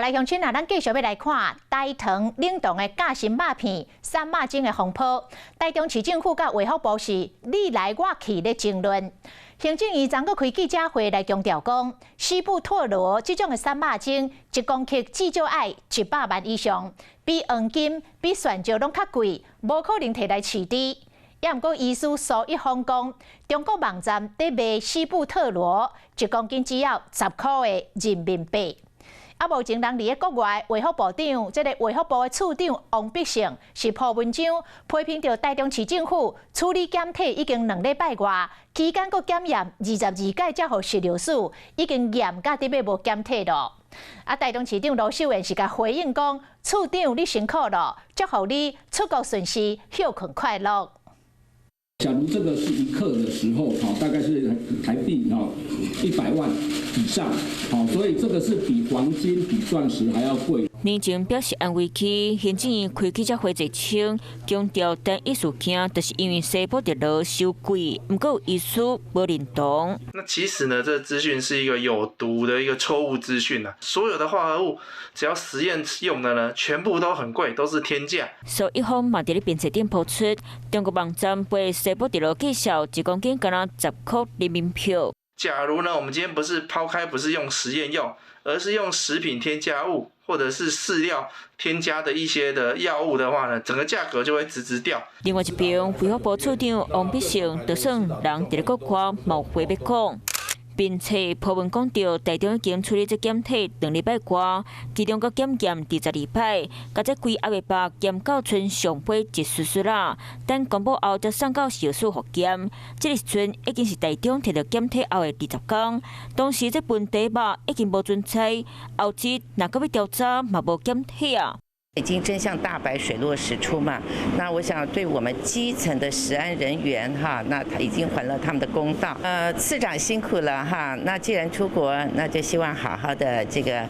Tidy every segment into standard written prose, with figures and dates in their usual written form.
来，乡亲啊，咱继续要来看台糖冷冻的假心肉片、三肉精的风波。台中市政府甲卫福部是你来我去咧争论。行政院昨个开记者会来强调讲，西部拓罗这种的三肉精，一公克至少要100万以上，比黄金、比泉石拢较贵，无可能摕来市值。也毋过，医师苏一方讲，中国网站在卖西部特罗1公斤只要10块的人民币。目前人伫咧国外，卫福部长，卫福部的处长王必胜是破文章批评着台中市政府处理检体已经2礼拜外，期间佫检验22届才互食流数，已经严甲伫要无检体咯。台中市长罗秀燕是甲回应讲，处长你辛苦了，祝福你出国顺遂，休困快乐。假如这个是1克的时候，大概是台币100万以上，所以这个是比黄金、比钻石还要贵。年前表示安慰区行政院开记者会一称，强调单一事件就是因为西部的罗收贵，不过医师无认同。那其实呢，这资讯是一个有毒的一个错误资讯啊！所有的化合物只要实验用的呢，全部都很贵，都是天价。所以一方嘛，伫咧编辑顶抛出，中国网站为西部的罗介绍1公斤敢若10块人民币。假如呢，我们今天不是用实验用，而是用食品添加物或者是饲料添加的一些的药物的话呢，整个价格就会直掉。另外一边，卫福部处长王必胜就算人伫咧国外冇话要讲，并且普文讲到台中已经处理这检体2礼拜外，其中佮检验第12礼拜，甲这规8月8检到村上尾一丝丝啦，等公布后才送到小数复检。这个时阵已经是台中摕到检体后的20天，当时这本地肉已经无准采，后日若搁要调查嘛无检体啊。已经真相大白，水落石出嘛。那我想对我们基层的食安人员哈，那他已经还了他们的公道。次长辛苦了哈。那既然出国，那就希望好好的这个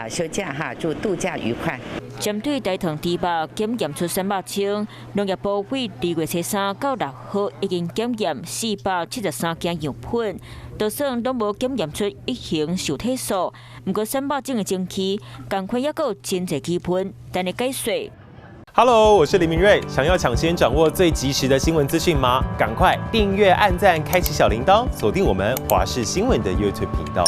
休假哈，祝度假愉快。针对台糖猪肉检验出300斤，农业部为2月3到6号已经检验473件样本，就算拢无检验出一型受体素，不过300斤的chứng期，赶快也有真侪基本，等你解说。Hello， 我是林明瑞。想要抢先掌握最及时的新闻资讯吗？赶快订阅、按赞、开启小铃铛，锁定我们华视新闻的 YouTube 频道。